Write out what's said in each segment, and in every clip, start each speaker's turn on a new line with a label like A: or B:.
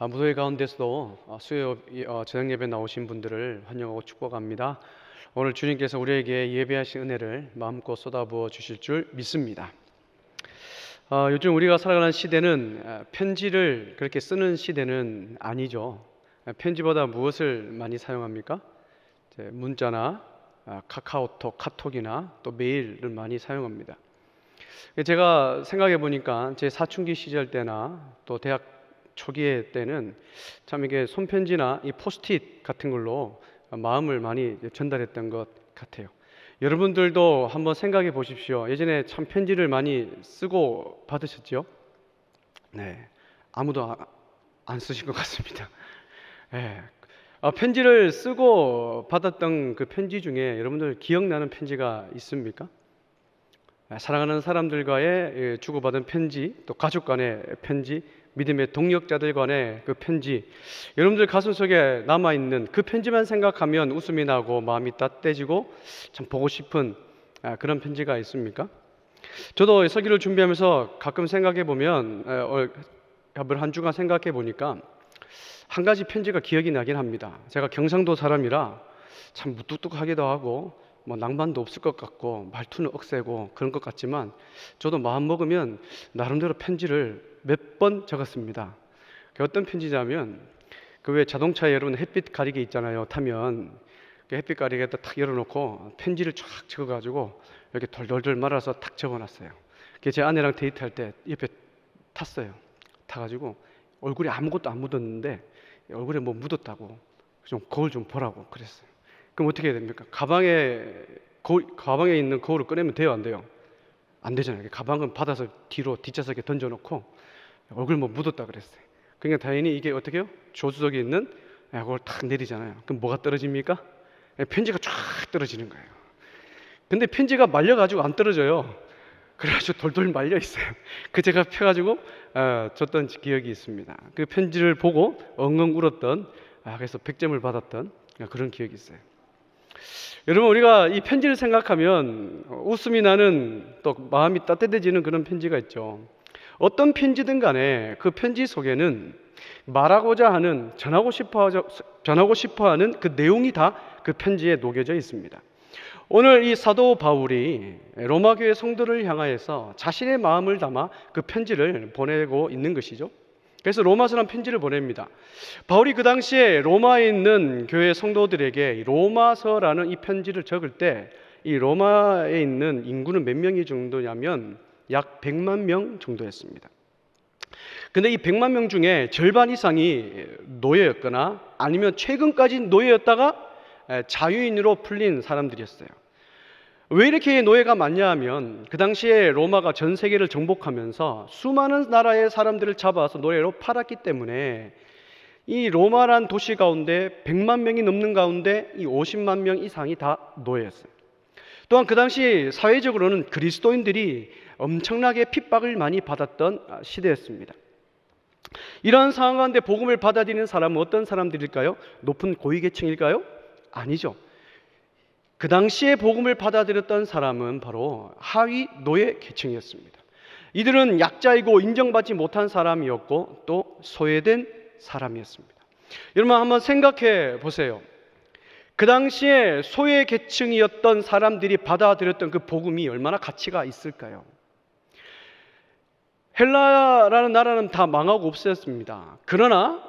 A: 무더위 가운데서도 수요 저녁 예배 나오신 분들을 환영하고 축복합니다. 오늘 주님께서 우리에게 예배하신 은혜를 마음껏 쏟아부어 주실 줄 믿습니다. 요즘 우리가 살아가는 시대는 편지를 그렇게 쓰는 시대는 아니죠. 편지보다 무엇을 많이 사용합니까? 문자나 카카오톡, 카톡이나 또 메일을 많이 사용합니다. 제가 생각해 보니까 제 사춘기 시절 때나 또 대학 초기에 때는 참 이게 손편지나 이 포스트잇 같은 걸로 마음을 많이 전달했던 것 같아요. 여러분들도 한번 생각해 보십시오. 예전에 참 편지를 많이 쓰고 받으셨죠? 네, 아무도 안 쓰신 것 같습니다. 네. 편지를 쓰고 받았던 그 편지 중에 여러분들 기억나는 편지가 있습니까? 사랑하는 사람들과의 주고받은 편지, 또 가족 간의 편지, 믿음의 동역자들 간의 그 편지, 여러분들 가슴속에 남아있는 그 편지만 생각하면 웃음이 나고 마음이 따뜻해지고 참 보고 싶은 그런 편지가 있습니까? 저도 설교를 준비하면서 가끔 생각해 보면 한 주간 생각해 보니까 한 가지 편지가 기억이 나긴 합니다. 제가 경상도 사람이라 참 무뚝뚝하기도 하고 뭐 낭만도 없을 것 같고 말투는 억세고 그런 것 같지만 저도 마음 먹으면 나름대로 편지를 몇 번 적었습니다. 어떤 편지냐면 그 왜 자동차에 여러분 햇빛 가리개 있잖아요. 타면 그 햇빛 가리개에다 탁 열어놓고 편지를 쫙 적어가지고 이렇게 돌돌돌 말아서 탁 적어놨어요. 제 아내랑 데이트할 때 옆에 탔어요. 타가지고 얼굴에 아무것도 안 묻었는데 얼굴에 뭐 묻었다고 좀 거울 좀 보라고 그랬어요. 그럼 어떻게 해야 됩니까? 가방에 있는 거울을 꺼내면 돼요, 안 돼요? 안 되잖아요. 가방은 받아서 뒤로 뒷좌석에 던져놓고 얼굴 뭐 묻었다 그랬어요. 그러니까 당연히 이게 어떻게 해요? 조수석에 있는 그걸 탁 내리잖아요. 그럼 뭐가 떨어집니까? 편지가 쫙 떨어지는 거예요. 근데 편지가 말려가지고 안 떨어져요. 그래가지고 돌돌 말려 있어요. 그 제가 펴가지고 줬던 기억이 있습니다. 그 편지를 보고 엉엉 울었던 그래서 100점을 받았던 그런 기억이 있어요. 여러분, 우리가 이 편지를 생각하면 웃음이 나는 또 마음이 따뜻해지는 그런 편지가 있죠. 어떤 편지든 간에 그 편지 속에는 말하고자 하는 전하고 싶어 하는 그 내용이 다 그 편지에 녹여져 있습니다. 오늘 이 사도 바울이 로마 교회 성도를 향하여서 자신의 마음을 담아 그 편지를 보내고 있는 것이죠. 그래서 로마서라는 편지를 보냅니다. 바울이 그 당시에 로마에 있는 교회 성도들에게 로마서라는 이 편지를 적을 때 이 로마에 있는 인구는 몇 명이 정도냐면 약 100만 명 정도였습니다. 근데 이 100만 명 중에 절반 이상이 노예였거나 아니면 최근까지 노예였다가 자유인으로 풀린 사람들이었어요. 왜 이렇게 노예가 많냐 하면 그 당시에 로마가 전 세계를 정복하면서 수많은 나라의 사람들을 잡아서 노예로 팔았기 때문에 이 로마란 도시 가운데 100만 명이 넘는 가운데 이 50만 명 이상이 다 노예였어요. 또한 그 당시 사회적으로는 그리스도인들이 엄청나게 핍박을 많이 받았던 시대였습니다. 이런 상황 가운데 복음을 받아들이는 사람은 어떤 사람들일까요? 높은 고위계층일까요? 아니죠. 그 당시에 복음을 받아들였던 사람은 바로 하위 노예 계층이었습니다. 이들은 약자이고 인정받지 못한 사람이었고 또 소외된 사람이었습니다. 여러분 한번 생각해 보세요. 그 당시에 소외 계층이었던 사람들이 받아들였던 그 복음이 얼마나 가치가 있을까요? 헬라라는 나라는 다 망하고 없어졌습니다. 그러나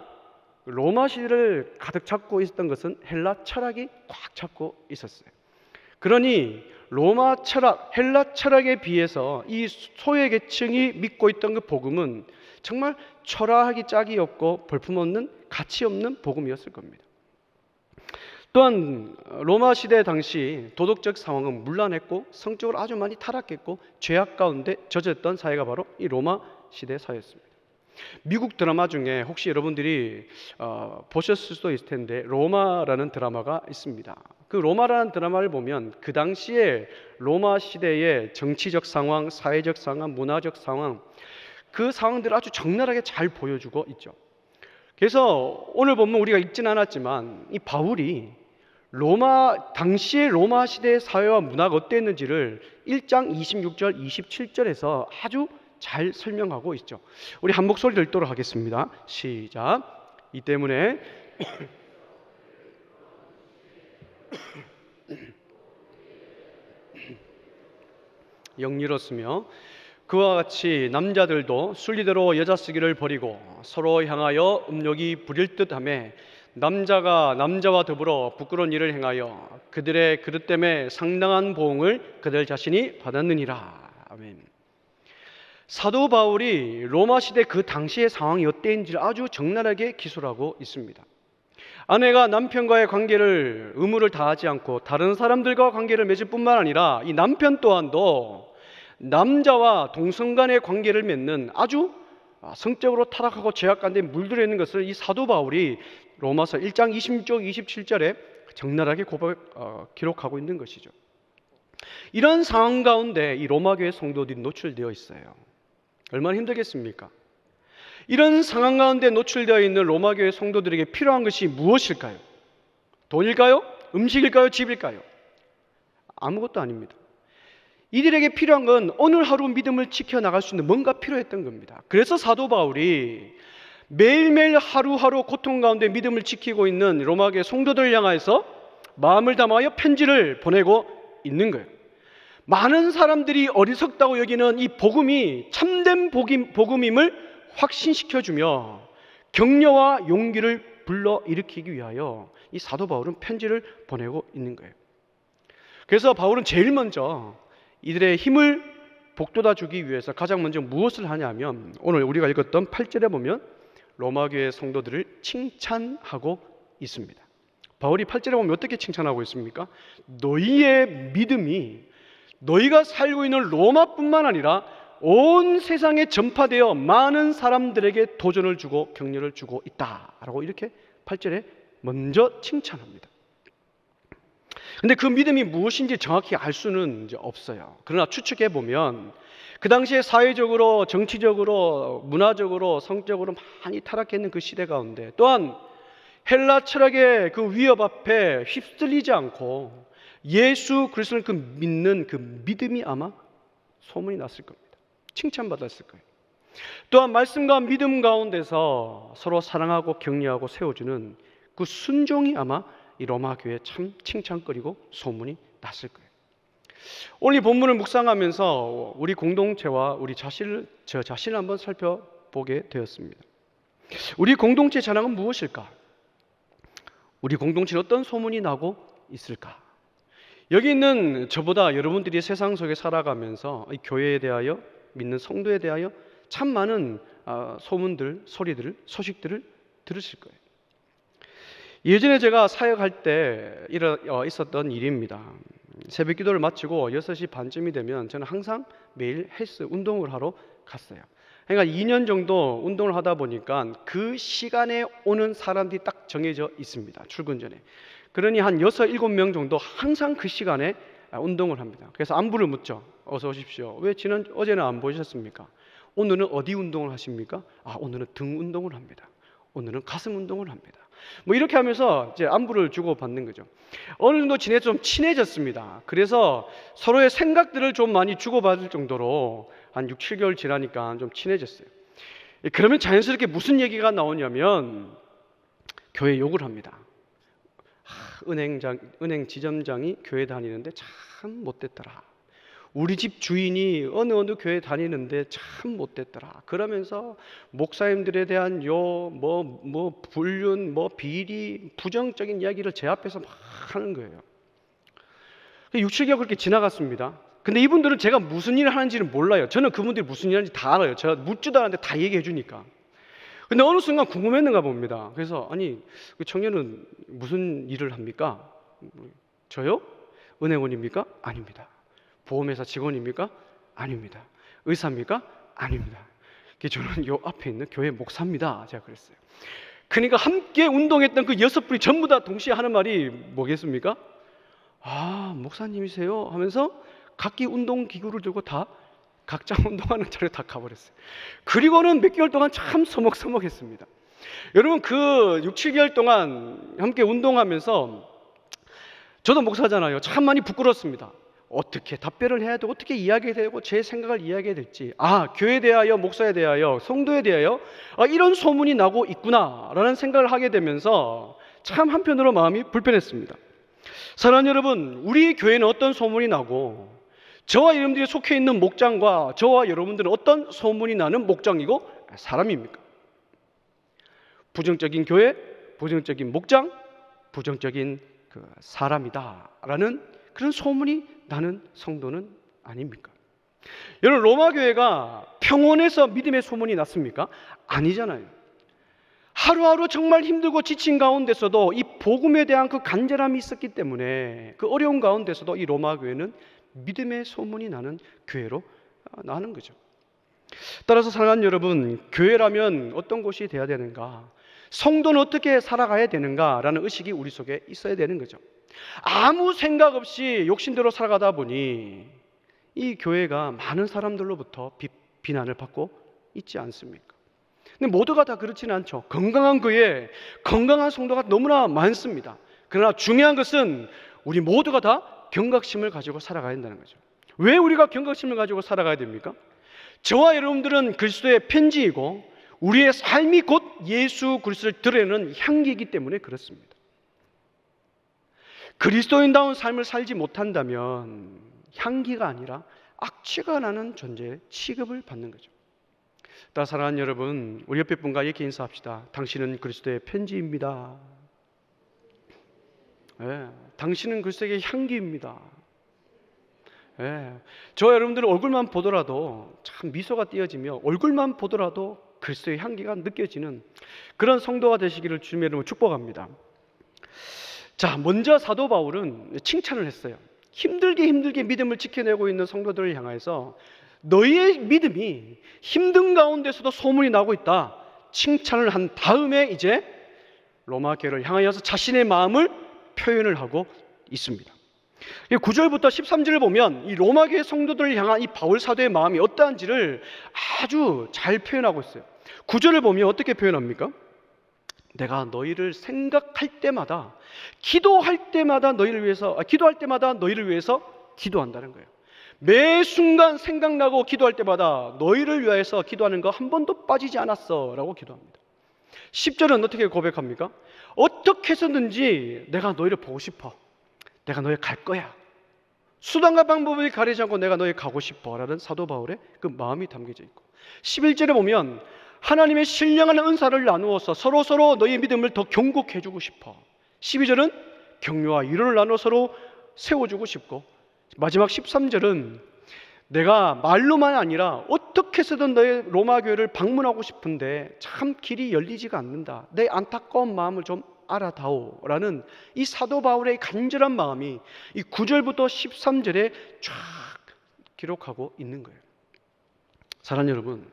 A: 로마 시대를 가득 찾고 있었던 것은 헬라 철학이 꽉 잡고 있었어요. 그러니 로마 철학, 헬라 철학에 비해서 이 소외 계층이 믿고 있던 그 복음은 정말 초라하기 짝이 없고 볼품없는 가치 없는 복음이었을 겁니다. 또한 로마 시대 당시 도덕적 상황은 문란했고 성적으로 아주 많이 타락했고 죄악 가운데 젖었던 사회가 바로 이 로마 시대 사회였습니다. 미국 드라마 중에 혹시 여러분들이 보셨을 수도 있을 텐데 로마라는 드라마가 있습니다. 그 로마라는 드라마를 보면 그 당시에 로마 시대의 정치적 상황, 사회적 상황, 문화적 상황 그 상황들을 아주 적나라하게 잘 보여주고 있죠. 그래서 오늘 보면 우리가 읽진 않았지만 이 바울이 당시의 로마 시대의 사회와 문화가 어땠는지를 1장 26절, 27절에서 아주 잘 설명하고 있죠. 우리 한 목소리 읽도록 하겠습니다. 시작. 이 때문에 영리롭으며 그와 같이 남자들도 순리대로 여자 쓰기를 버리고 서로 향하여 음욕이 부릴 듯하며 남자가 남자와 더불어 부끄러운 일을 행하여 그들의 그릇 때문에 상당한 보응을 그들 자신이 받았느니라. 아멘. 사도 바울이 로마 시대 그 당시의 상황이 어땠는지를 아주 적나라하게 기술하고 있습니다. 아내가 남편과의 관계를 의무를 다하지 않고 다른 사람들과 관계를 맺을 뿐만 아니라 이 남편 또한도 남자와 동성 간의 관계를 맺는 아주 성적으로 타락하고 죄악 가운데 물들어 있는 것을 이 사도 바울이 로마서 1장 26절 27절에 적나라하게 기록하고 있는 것이죠. 이런 상황 가운데 이 로마 교회 성도들이 노출되어 있어요. 얼마나 힘들겠습니까? 이런 상황 가운데 노출되어 있는 로마 교회 성도들에게 필요한 것이 무엇일까요? 돈일까요? 음식일까요? 집일까요? 아무것도 아닙니다. 이들에게 필요한 건 오늘 하루 믿음을 지켜나갈 수 있는 뭔가 필요했던 겁니다. 그래서 사도 바울이 매일매일 하루하루 고통 가운데 믿음을 지키고 있는 로마 교회 성도들을 향해서 마음을 담아여 편지를 보내고 있는 거예요. 많은 사람들이 어리석다고 여기는 이 복음이 참된 복음임을 확신시켜주며 격려와 용기를 불러일으키기 위하여 이 사도 바울은 편지를 보내고 있는 거예요. 그래서 바울은 제일 먼저 이들의 힘을 북돋아 주기 위해서 가장 먼저 무엇을 하냐면 오늘 우리가 읽었던 8절에 보면 로마 교회 성도들을 칭찬하고 있습니다. 바울이 8절에 보면 어떻게 칭찬하고 있습니까? 너희의 믿음이 너희가 살고 있는 로마뿐만 아니라 온 세상에 전파되어 많은 사람들에게 도전을 주고 격려를 주고 있다라고 이렇게 8절에 먼저 칭찬합니다. 근데 그 믿음이 무엇인지 정확히 알 수는 이제 없어요. 그러나 추측해 보면 그 당시에 사회적으로, 정치적으로, 문화적으로, 성적으로 많이 타락했는 그 시대 가운데 또한 헬라 철학의 그 위협 앞에 휩쓸리지 않고 예수 그리스도를 믿는 그 믿음이 아마 소문이 났을 겁니다. 칭찬받았을 거예요. 또한 말씀과 믿음 가운데서 서로 사랑하고 격려하고 세워주는 그 순종이 아마 이 로마 교회에 참 칭찬거리고 소문이 났을 거예요. 오늘 이 본문을 묵상하면서 우리 공동체와 저 자신을 한번 살펴보게 되었습니다. 우리 공동체 자랑은 무엇일까? 우리 공동체는 어떤 소문이 나고 있을까? 여기 있는 저보다 여러분들이 세상 속에 살아가면서 이 교회에 대하여 믿는 성도에 대하여 참 많은 소문들, 소리들을, 소식들을 들으실 거예요. 예전에 제가 사역할 때 있었던 일입니다. 새벽 기도를 마치고 6시 반쯤이 되면 저는 항상 매일 헬스 운동을 하러 갔어요. 그러니까 2년 정도 운동을 하다 보니까 그 시간에 오는 사람들이 딱 정해져 있습니다. 출근 전에. 그러니 한 6, 7명 정도 항상 그 시간에 운동을 합니다. 그래서 안부를 묻죠. 어서 오십시오. 왜 어제는 안 보셨습니까? 오늘은 어디 운동을 하십니까? 오늘은 등 운동을 합니다. 오늘은 가슴 운동을 합니다. 뭐 이렇게 하면서 이제 안부를 주고 받는 거죠. 어느 정도 지내서 좀 친해졌습니다. 그래서 서로의 생각들을 좀 많이 주고받을 정도로 한 6, 7개월 지나니까 좀 친해졌어요. 그러면 자연스럽게 무슨 얘기가 나오냐면 교회 욕을 합니다. 은행 지점장이 교회 다니는데 참 못됐더라. 우리 집 주인이 어느 교회 다니는데 참 못됐더라. 그러면서 목사님들에 대한 불륜, 비리, 부정적인 이야기를 제 앞에서 막 하는 거예요. 6, 7개월 그렇게 지나갔습니다. 근데 이분들은 제가 무슨 일을 하는지를 몰라요. 저는 그분들이 무슨 일 하는지 다 알아요. 제가 묻지도 않았는데 다 얘기해 주니까. 근데 어느 순간 궁금했는가 봅니다. 그래서 그 청년은 무슨 일을 합니까? 저요? 은행원입니까? 아닙니다. 보험회사 직원입니까? 아닙니다. 의사입니까? 아닙니다. 저는 요 앞에 있는 교회 목사입니다. 제가 그랬어요. 그러니까 함께 운동했던 그 6분이 전부 다 동시에 하는 말이 뭐겠습니까? 목사님이세요? 하면서 각기 운동기구를 들고 다 각자 운동하는 자리에 다 가버렸어요. 그리고는 몇 개월 동안 참 서먹서먹했습니다. 여러분 그 6, 7개월 동안 함께 운동하면서 저도 목사잖아요. 참 많이 부끄럽습니다. 어떻게 답변을 해야 되고 어떻게 이야기해야 되고 제 생각을 이야기해야 될지, 교회에 대하여, 목사에 대하여, 성도에 대하여 이런 소문이 나고 있구나라는 생각을 하게 되면서 참 한편으로 마음이 불편했습니다. 사랑하는 여러분, 우리 교회는 어떤 소문이 나고 저와 여러분들이 속해 있는 목장과 저와 여러분들은 어떤 소문이 나는 목장이고 사람입니까? 부정적인 교회, 부정적인 목장, 부정적인 사람이다라는 그런 소문이 나는 성도는 아닙니까? 여러분, 로마 교회가 평온해서 믿음의 소문이 났습니까? 아니잖아요. 하루하루 정말 힘들고 지친 가운데서도 이 복음에 대한 그 간절함이 있었기 때문에 그 어려운 가운데서도 이 로마 교회는 믿음의 소문이 나는 교회로 나는 거죠. 따라서 사랑하는 여러분, 교회라면 어떤 곳이 되어야 되는가? 성도는 어떻게 살아가야 되는가라는 의식이 우리 속에 있어야 되는 거죠. 아무 생각 없이 욕심대로 살아가다 보니 이 교회가 많은 사람들로부터 비난을 받고 있지 않습니까? 근데 모두가 다 그렇지는 않죠. 건강한 교회, 건강한 성도가 너무나 많습니다. 그러나 중요한 것은 우리 모두가 다 경각심을 가지고 살아가야 된다는 거죠. 왜 우리가 경각심을 가지고 살아가야 됩니까? 저와 여러분들은 그리스도의 편지이고 우리의 삶이 곧 예수 그리스도를 드러내는 향기이기 때문에 그렇습니다. 그리스도인다운 삶을 살지 못한다면 향기가 아니라 악취가 나는 존재의 취급을 받는 거죠. 따라 사랑하는 여러분, 우리 옆에 분과 이렇게 인사합시다. 당신은 그리스도의 편지입니다. 당신은 그리스도의 향기입니다. 저와 여러분들은 얼굴만 보더라도 참 미소가 띄어지며 얼굴만 보더라도 그리스도의 향기가 느껴지는 그런 성도가 되시기를 주님의 이름으로 축복합니다. 자, 먼저 사도 바울은 칭찬을 했어요. 힘들게 믿음을 지켜내고 있는 성도들을 향해서 너희의 믿음이 힘든 가운데서도 소문이 나고 있다, 칭찬을 한 다음에 이제 로마 교회를 향하여서 자신의 마음을 표현을 하고 있습니다. 9절부터 13절을 보면 이 로마 교회 성도들을 향한 이 바울 사도의 마음이 어떠한지를 아주 잘 표현하고 있어요. 9절을 보면 어떻게 표현합니까? 내가 너희를 생각할 때마다, 기도할 때마다 너희를 위해서 기도한다는 거예요. 매 순간 생각나고 기도할 때마다 너희를 위해서 기도하는 거 한 번도 빠지지 않았어 라고 기도합니다. 10절은 어떻게 고백합니까? 어떻게 해서든지 내가 너희를 보고 싶어, 내가 너희 갈 거야, 수단과 방법을 가리지 않고 내가 너희 가고 싶어 라는 사도 바울의 그 마음이 담겨져 있고, 11절에 보면 하나님의 신령한 은사를 나누어서 서로 너희의 믿음을 더 견고해 주고 싶어. 12절은 격려와 위로를 나눠 서로 세워주고 싶고, 마지막 13절은 내가 말로만 아니라 어떻게 해서든 너의 로마 교회를 방문하고 싶은데 참 길이 열리지가 않는다, 내 안타까운 마음을 좀 알아다오 라는 이 사도 바울의 간절한 마음이 이 9절부터 13절에 쫙 기록하고 있는 거예요. 사랑하는 여러분,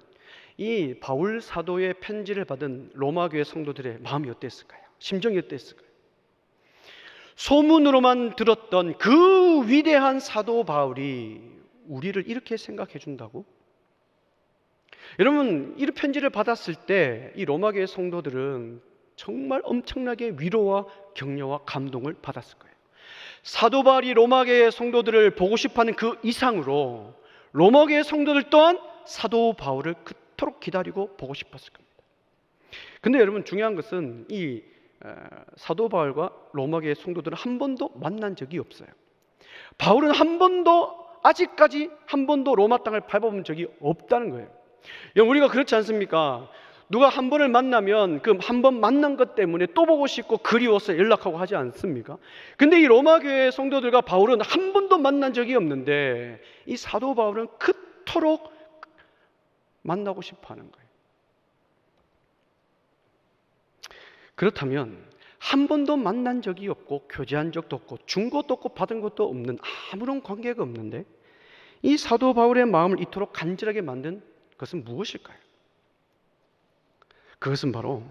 A: 이 바울 사도의 편지를 받은 로마 교회 성도들의 마음이 어땠을까요? 심정이 어땠을까요? 소문으로만 들었던 그 위대한 사도 바울이 우리를 이렇게 생각해 준다고? 여러분, 이 편지를 받았을 때 이 로마 교회 성도들은 정말 엄청나게 위로와 격려와 감동을 받았을 거예요. 사도 바울이 로마 교회 성도들을 보고 싶어하는 그 이상으로 로마 교회 성도들 또한 사도 바울을 그토록 기다리고 보고 싶었을 겁니다. 근데 여러분, 중요한 것은 이 사도 바울과 로마 교회 성도들은 한 번도 만난 적이 없어요. 바울은 아직까지 한 번도 로마 땅을 밟아본 적이 없다는 거예요. 우리가 그렇지 않습니까? 누가 한 번을 만나면 그 한 번 만난 것 때문에 또 보고 싶고 그리워서 연락하고 하지 않습니까? 근데 이 로마 교회 성도들과 바울은 한 번도 만난 적이 없는데 이 사도 바울은 그토록 만나고 싶어 하는 거예요. 그렇다면 한 번도 만난 적이 없고 교제한 적도 없고 준 것도 없고 받은 것도 없는, 아무런 관계가 없는데 이 사도 바울의 마음을 이토록 간절하게 만든 것은 무엇일까요? 그것은 바로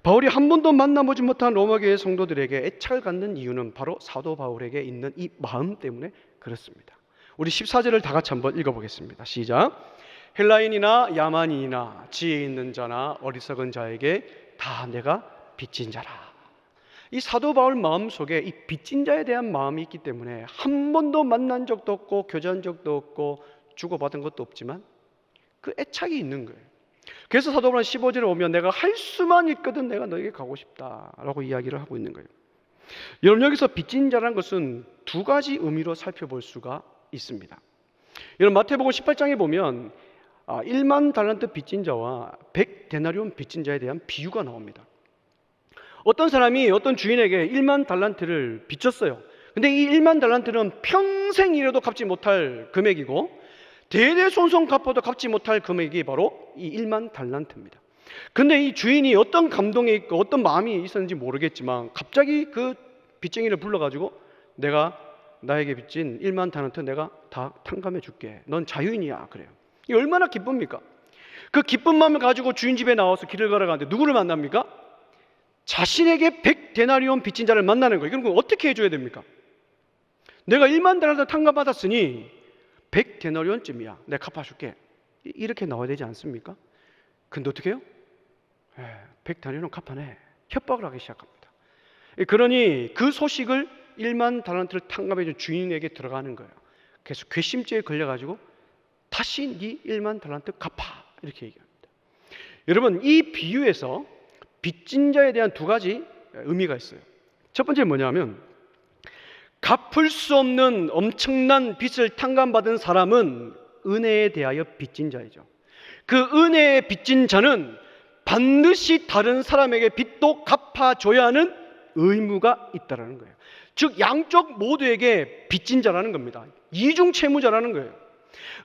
A: 바울이 한 번도 만나보지 못한 로마 교회 성도들에게 애착을 갖는 이유는 바로 사도 바울에게 있는 이 마음 때문에 그렇습니다. 우리 14절을 다 같이 한번 읽어보겠습니다. 시작. 헬라인이나 야만인이나 지혜 있는 자나 어리석은 자에게 다 내가 빚진 자라. 이 사도 바울 마음속에 이 빚진 자에 대한 마음이 있기 때문에 한 번도 만난 적도 없고 교제한 적도 없고 주고받은 것도 없지만 그 애착이 있는 거예요. 그래서 사도 바울은 15절에 오면 내가 할 수만 있거든 내가 너에게 가고 싶다라고 이야기를 하고 있는 거예요. 여러분, 여기서 빚진 자라는 것은 두 가지 의미로 살펴볼 수가 있습니다. 여러분, 마태복음 18장에 보면 1만 달란트 빚진 자와 100데나리온 빚진 자에 대한 비유가 나옵니다. 어떤 사람이 어떤 주인에게 1만 달란트를 빚졌어요. 근데 이 1만 달란트는 평생 일해도 갚지 못할 금액이고 대대손손 갚아도 갚지 못할 금액이 바로 이 1만 달란트입니다. 근데 이 주인이 어떤 감동이 있고 어떤 마음이 있었는지 모르겠지만 갑자기 그 빚쟁이를 불러가지고 내가 나에게 빚진 1만 달란트 내가 다 탕감해 줄게. 넌 자유인이야. 그래요. 이 얼마나 기쁩니까? 그 기쁜 마음을 가지고 주인 집에 나와서 길을 걸어가는데 누구를 만납니까? 자신에게 100데나리온 빚진 자를 만나는 거예요. 그럼 어떻게 해줘야 됩니까? 내가 1만 달란트 탕감받았으니 100데나리온쯤이야. 내가 갚아줄게. 이렇게 나와야 되지 않습니까? 근데 어떻게 해요? 100데나리온 갚아내. 협박을 하기 시작합니다. 그러니 그 소식을 1만 달란트를 탕감해준 주인에게 들어가는 거예요. 그래서 괘씸죄에 걸려가지고 다시 네 1만 달란트 갚아. 이렇게 얘기합니다. 여러분, 이 비유에서 빚진 자에 대한 두 가지 의미가 있어요. 첫 번째는 뭐냐면 갚을 수 없는 엄청난 빚을 탕감받은 사람은 은혜에 대하여 빚진 자이죠. 그 은혜에 빚진 자는 반드시 다른 사람에게 빚도 갚아줘야 하는 의무가 있다는 거예요. 즉 양쪽 모두에게 빚진 자라는 겁니다. 이중 채무자라는 거예요.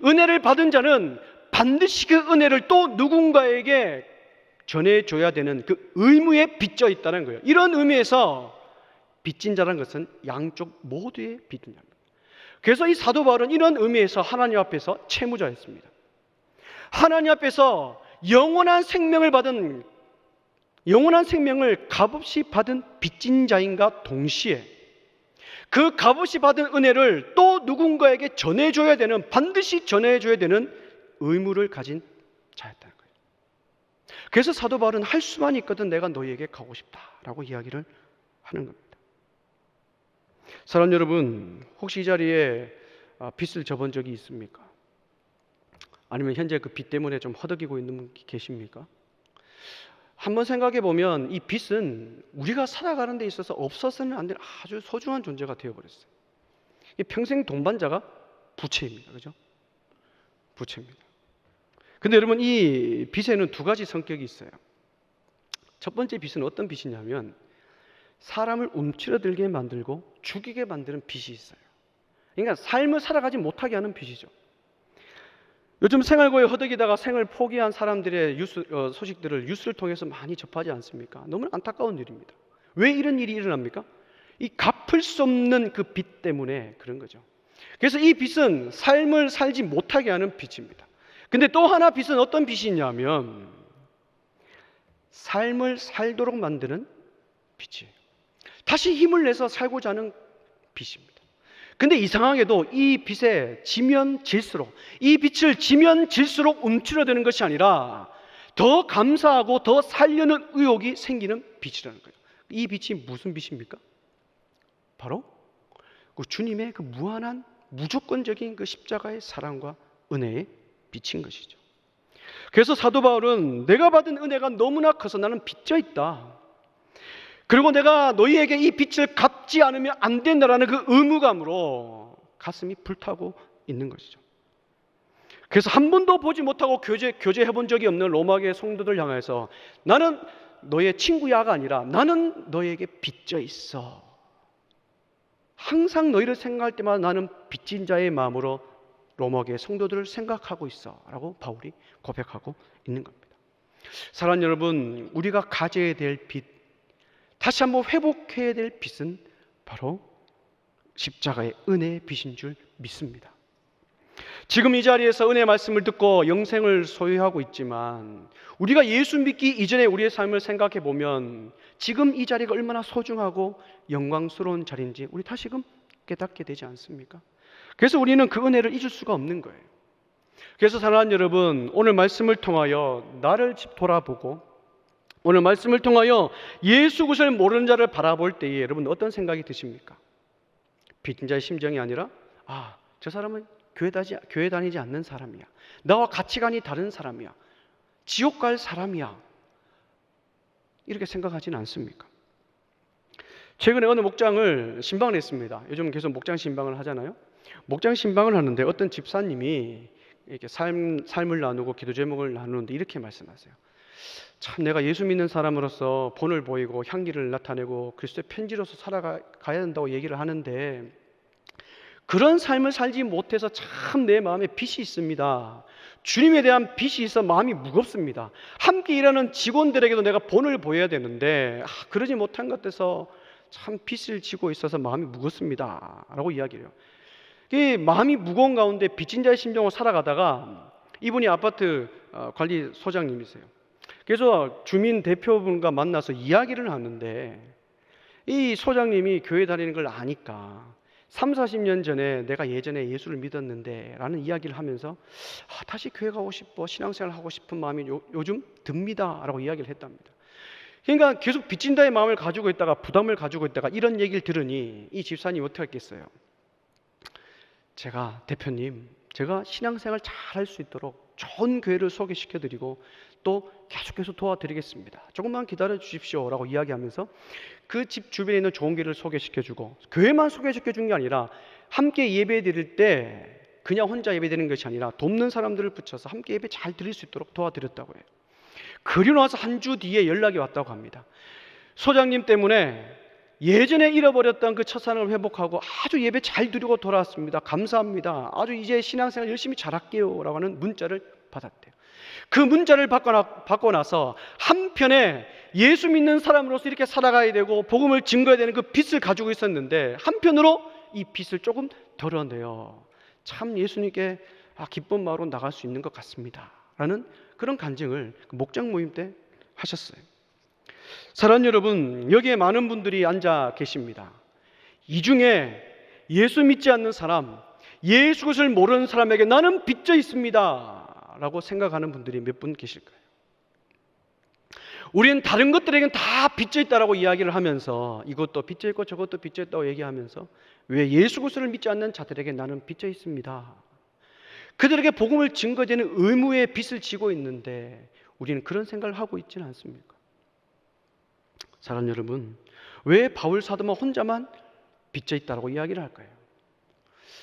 A: 은혜를 받은 자는 반드시 그 은혜를 또 누군가에게 전해줘야 되는 그 의무에 빚져 있다는 거예요. 이런 의미에서 빚진 자라는 것은 양쪽 모두의 빚진 자입니다. 그래서 이 사도 바울은 이런 의미에서 하나님 앞에서 채무자였습니다. 하나님 앞에서 영원한 생명을 값없이 받은 빚진 자인가 동시에 그 값없이 받은 은혜를 또 누군가에게 전해줘야 되는, 반드시 전해줘야 되는 의무를 가진 자였다는 거예요. 그래서 사도 바울은 할 수만 있거든 내가 너희에게 가고 싶다라고 이야기를 하는 겁니다. 사람 여러분, 혹시 이 자리에 빚을 져본 적이 있습니까? 아니면 현재 그 빚 때문에 좀 허덕이고 있는 분 계십니까? 한번 생각해 보면 이 빚은 우리가 살아가는 데 있어서 없어서는 안 되는 아주 소중한 존재가 되어버렸어요. 평생 동반자가 부채입니다. 그죠? 부채입니다. 근데 여러분, 이 빚에는 두 가지 성격이 있어요. 첫 번째 빚은 어떤 빚이냐면 사람을 움츠러들게 만들고 죽이게 만드는 빚이 있어요. 그러니까 삶을 살아가지 못하게 하는 빚이죠. 요즘 생활고에 허덕이다가 생을 포기한 사람들의 소식들을 뉴스를 통해서 많이 접하지 않습니까? 너무 안타까운 일입니다. 왜 이런 일이 일어납니까? 이 갚을 수 없는 그 빚 때문에 그런 거죠. 그래서 이 빚은 삶을 살지 못하게 하는 빚입니다. 근데 또 하나 빚은 어떤 빚이냐면 삶을 살도록 만드는 빚이에요. 다시 힘을 내서 살고자 하는 빚입니다. 근데 이상하게도 이 빚에 지면 질수록, 이 빚을 지면 질수록 움츠러드는 것이 아니라 더 감사하고 더 살려는 의욕이 생기는 빚이라는 거예요. 이 빚이 무슨 빚입니까? 바로 그 주님의 그 무한한 무조건적인 그 십자가의 사랑과 은혜의 빚인 것이죠. 그래서 사도 바울은 내가 받은 은혜가 너무나 커서 나는 빚져 있다. 그리고 내가 너희에게 이 빚을 갚지 않으면 안 된다라는 그 의무감으로 가슴이 불타고 있는 것이죠. 그래서 한 번도 보지 못하고 교제해 본 적이 없는 로마교회 성도들 향해서 나는 너의 친구야가 아니라 나는 너에게 빚져 있어. 항상 너희를 생각할 때마다 나는 빚진 자의 마음으로 로마교회 성도들을 생각하고 있어 라고 바울이 고백하고 있는 겁니다. 사랑하는 여러분, 우리가 가져야 될 빚, 다시 한번 회복해야 될 빚은 바로 십자가의 은혜의 빚인 줄 믿습니다. 지금 이 자리에서 은혜의 말씀을 듣고 영생을 소유하고 있지만 우리가 예수 믿기 이전에 우리의 삶을 생각해 보면 지금 이 자리가 얼마나 소중하고 영광스러운 자리인지 우리 다시금 깨닫게 되지 않습니까? 그래서 우리는 그 은혜를 잊을 수가 없는 거예요. 그래서 사랑하는 여러분, 오늘 말씀을 통하여 나를 돌아보고 오늘 말씀을 통하여 예수 그리스도를 모르는 자를 바라볼 때에 여러분 어떤 생각이 드십니까? 빚진 자의 심정이 아니라 저 사람은 교회 다니지 않는 사람이야. 나와 가치관이 다른 사람이야. 지옥 갈 사람이야. 이렇게 생각하지는 않습니까? 최근에 어느 목장을 신방을 했습니다. 요즘 계속 목장 신방을 하잖아요. 목장 신방을 하는데 어떤 집사님이 이렇게 삶을 나누고 기도 제목을 나누는데 이렇게 말씀하세요. 참 내가 예수 믿는 사람으로서 본을 보이고 향기를 나타내고 그리스도의 편지로서 살아가야 된다고 얘기를 하는데 그런 삶을 살지 못해서 참 내 마음에 빚이 있습니다. 주님에 대한 빚이 있어 마음이 무겁습니다. 함께 일하는 직원들에게도 내가 본을 보여야 되는데 그러지 못한 것 같아서 참 빚을 지고 있어서 마음이 무겁습니다 라고 이야기해요. 이 마음이 무거운 가운데 빚진 자의 심정으로 살아가다가 이분이 아파트 관리 소장님이세요. 그래서 주민 대표분과 만나서 이야기를 하는데 이 소장님이 교회 다니는 걸 아니까 30-40년 전에 내가 예전에 예수를 믿었는데 라는 이야기를 하면서 다시 교회 가고 싶어 신앙생활 하고 싶은 마음이 요즘 듭니다 라고 이야기를 했답니다. 그러니까 계속 빚진 자의 마음을 가지고 있다가 부담을 가지고 있다가 이런 얘기를 들으니 이 집사님이 어떻게 했겠어요? 대표님 제가 신앙생활 잘 할 수 있도록 좋은 교회를 소개시켜드리고 또 계속해서 도와드리겠습니다. 조금만 기다려 주십시오 라고 이야기하면서 그 집 주변에 있는 좋은 교회를 소개시켜주고 교회만 소개시켜준 게 아니라 함께 예배 드릴 때 그냥 혼자 예배 드리는 것이 아니라 돕는 사람들을 붙여서 함께 예배 잘 드릴 수 있도록 도와드렸다고 해요. 그리고 나서 한 주 뒤에 연락이 왔다고 합니다. 소장님 때문에 예전에 잃어버렸던 그 첫사랑을 회복하고 아주 예배 잘 드리고 돌아왔습니다. 감사합니다. 아주 이제 신앙생활 열심히 잘할게요 라고 하는 문자를 받았대요. 그 문자를 받고 나서 한편에 예수 믿는 사람으로서 이렇게 살아가야 되고 복음을 증거해야 되는 그 빚을 가지고 있었는데 한편으로 이 빚을 조금 덜어내요. 참 예수님께 기쁜 마음으로 나갈 수 있는 것 같습니다 라는 그런 간증을 목장 모임 때 하셨어요. 사랑하는 여러분, 여기에 많은 분들이 앉아 계십니다. 이 중에 예수 믿지 않는 사람, 예수 그리스도를 모르는 사람에게 나는 빚져 있습니다 라고 생각하는 분들이 몇 분 계실까요? 우리는 다른 것들에게는 다 빚져 있다라고 이야기를 하면서 이것도 빚져 있고 저것도 빚져 있다고 얘기하면서 왜 예수 그리스도를 믿지 않는 자들에게 나는 빚져 있습니다. 그들에게 복음을 증거되는 의무의 빚을 지고 있는데 우리는 그런 생각을 하고 있지는 않습니까? 사랑하는 여러분, 왜 바울 사도만 혼자만 빚져 있다라고 이야기를 할까요?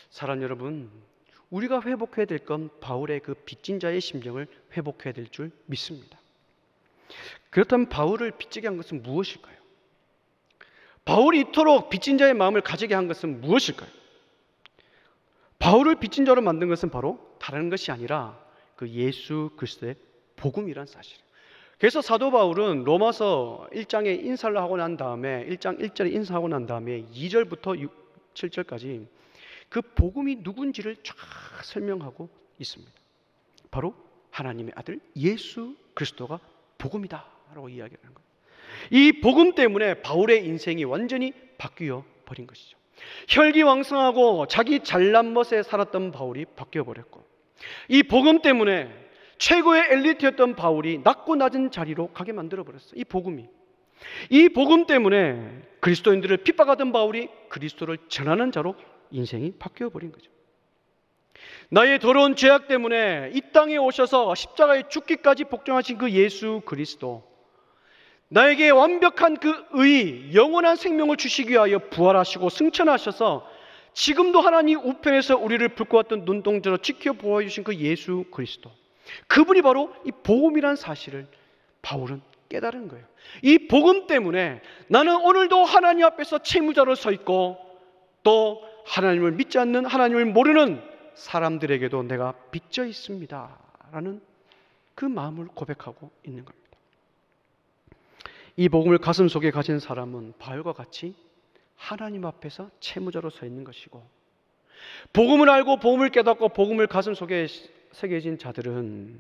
A: 사랑하는 여러분, 우리가 회복해야 될 건 바울의 그 빚진 자의 심정을 회복해야 될 줄 믿습니다. 그렇다면 바울을 빚지게 한 것은 무엇일까요? 바울이 이토록 빚진 자의 마음을 가지게 한 것은 무엇일까요? 바울을 빚진 자로 만든 것은 바로 다른 것이 아니라 그 예수 그리스도의 복음이란 사실이에요. 그래서 사도 바울은 로마서 1장에 인사를 하고 난 다음에 1장 1절에 인사하고 난 다음에 2절부터 7절까지 그 복음이 누군지를 쫙 설명하고 있습니다. 바로 하나님의 아들 예수 그리스도가 복음이다 라고 이야기하는 거예요. 이 복음 때문에 바울의 인생이 완전히 바뀌어 버린 것이죠. 혈기왕성하고 자기 잘난 멋에 살았던 바울이 바뀌어 버렸고, 이 복음 때문에 최고의 엘리트였던 바울이 낮고 낮은 자리로 가게 만들어 버렸어요. 이 복음 때문에 그리스도인들을 핍박하던 바울이 그리스도를 전하는 자로 인생이 바뀌어 버린 거죠. 나의 더러운 죄악 때문에 이 땅에 오셔서 십자가에 죽기까지 복종하신 그 예수 그리스도, 나에게 완벽한 그 의, 영원한 생명을 주시기 위하여 부활하시고 승천하셔서 지금도 하나님 우편에서 우리를 불꽃 같은 눈동자로 지켜보아 주신 그 예수 그리스도, 그분이 바로 이 복음이란 사실을 바울은 깨달은 거예요. 이 복음 때문에 나는 오늘도 하나님 앞에서 채무자로 서 있고 또 하나님을 믿지 않는, 하나님을 모르는 사람들에게도 내가 빚져 있습니다 라는 그 마음을 고백하고 있는 겁니다. 이 복음을 가슴 속에 가진 사람은 바울과 같이 하나님 앞에서 채무자로 서 있는 것이고, 복음을 알고 복음을 깨닫고 복음을 가슴 속에 새겨진 자들은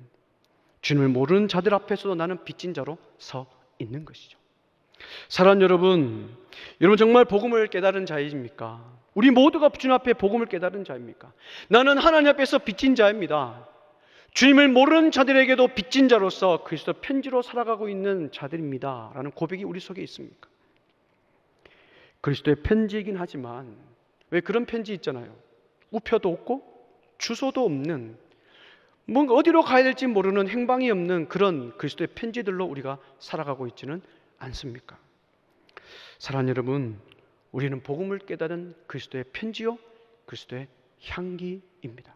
A: 주님을 모르는 자들 앞에서도 나는 빚진 자로 서 있는 것이죠. 사랑하는 여러분, 정말 복음을 깨달은 자입니까? 우리 모두가 주님 앞에 복음을 깨달은 자입니까? 나는 하나님 앞에서 빚진 자입니다. 주님을 모르는 자들에게도 빚진 자로서 그리스도 편지로 살아가고 있는 자들입니다 라는 고백이 우리 속에 있습니까? 그리스도의 편지이긴 하지만 왜 그런 편지 있잖아요. 우표도 없고 주소도 없는, 뭔가 어디로 가야 될지 모르는, 행방이 없는 그런 그리스도의 편지들로 우리가 살아가고 있지는 않습니까? 사랑하는 여러분, 우리는 복음을 깨달은 그리스도의 편지요 그리스도의 향기입니다.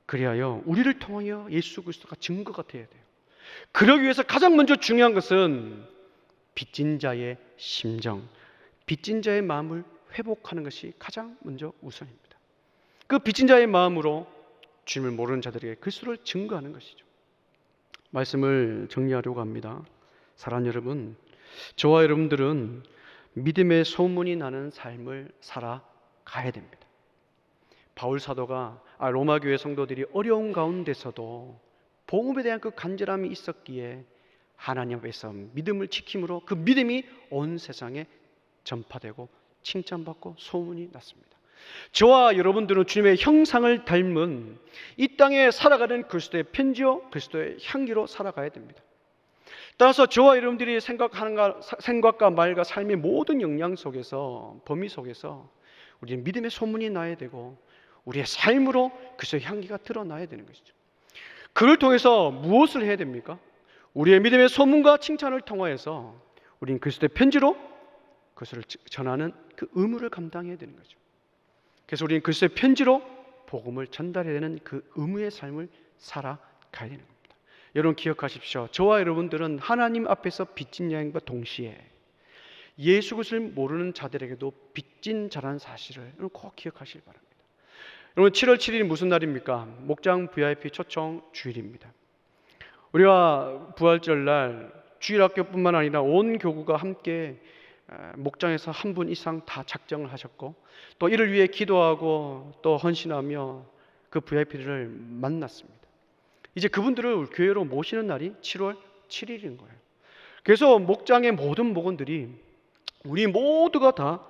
A: 그리하여 우리를 통하여 예수 그리스도가 증거가 되어야 돼요. 그러기 위해서 가장 먼저 중요한 것은 빚진 자의 심정, 빚진 자의 마음을 회복하는 것이 가장 먼저 우선입니다. 그 빚진 자의 마음으로 주님을 모르는 자들에게 그리스도를 증거하는 것이죠. 말씀을 정리하려고 합니다. 사랑하는 여러분, 저와 여러분들은 믿음의 소문이 나는 삶을 살아가야 됩니다. 바울 사도가 로마 교회 성도들이 어려운 가운데서도 복음에 대한 그 간절함이 있었기에 하나님 앞에서 믿음을 지킴으로 그 믿음이 온 세상에 전파되고 칭찬받고 소문이 났습니다. 저와 여러분들은 주님의 형상을 닮은 이 땅에 살아가는 그리스도의 편지요 그리스도의 향기로 살아가야 됩니다. 따라서 저와 여러분들이 생각과 말과 삶의 모든 영향 속에서, 범위 속에서 우리는 믿음의 소문이 나야 되고 우리의 삶으로 그리스도의 향기가 드러나야 되는 것이죠. 그를 통해서 무엇을 해야 됩니까? 우리의 믿음의 소문과 칭찬을 통하여서 우리는 그리스도의 편지로 그것을 전하는 그 의무를 감당해야 되는 거죠. 그래서 우리는 그리스도의 편지로 복음을 전달해야 되는 그 의무의 삶을 살아가야 되는 겁니다. 여러분 기억하십시오. 저와 여러분들은 하나님 앞에서 빚진 자인과 동시에 예수 그리스도를 모르는 자들에게도 빚진 자라는 사실을 꼭 기억하시기 바랍니다. 여러분 7월 7일이 무슨 날입니까? 목장 VIP 초청 주일입니다. 우리가 부활절날 주일학교뿐만 아니라 온 교구가 함께 목장에서 한 분 이상 다 작정을 하셨고 또 이를 위해 기도하고 또 헌신하며 그 VIP를 만났습니다. 이제 그분들을 교회로 모시는 날이 7월 7일인 거예요. 그래서 목장의 모든 목원들이 우리 모두가 다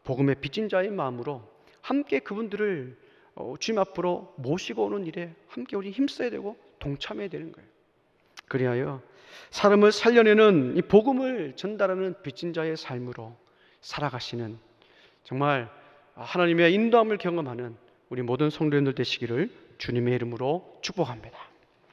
A: 복음의 빚진 자의 마음으로 함께 그분들을 주님 앞으로 모시고 오는 일에 함께 우리 힘써야 되고 동참해야 되는 거예요. 그리하여 사람을 살려내는 이 복음을 전달하는 빚진 자의 삶으로 살아가시는 정말 하나님의 인도함을 경험하는 우리 모든 성도님들 되시기를 주님의 이름으로 축복합니다.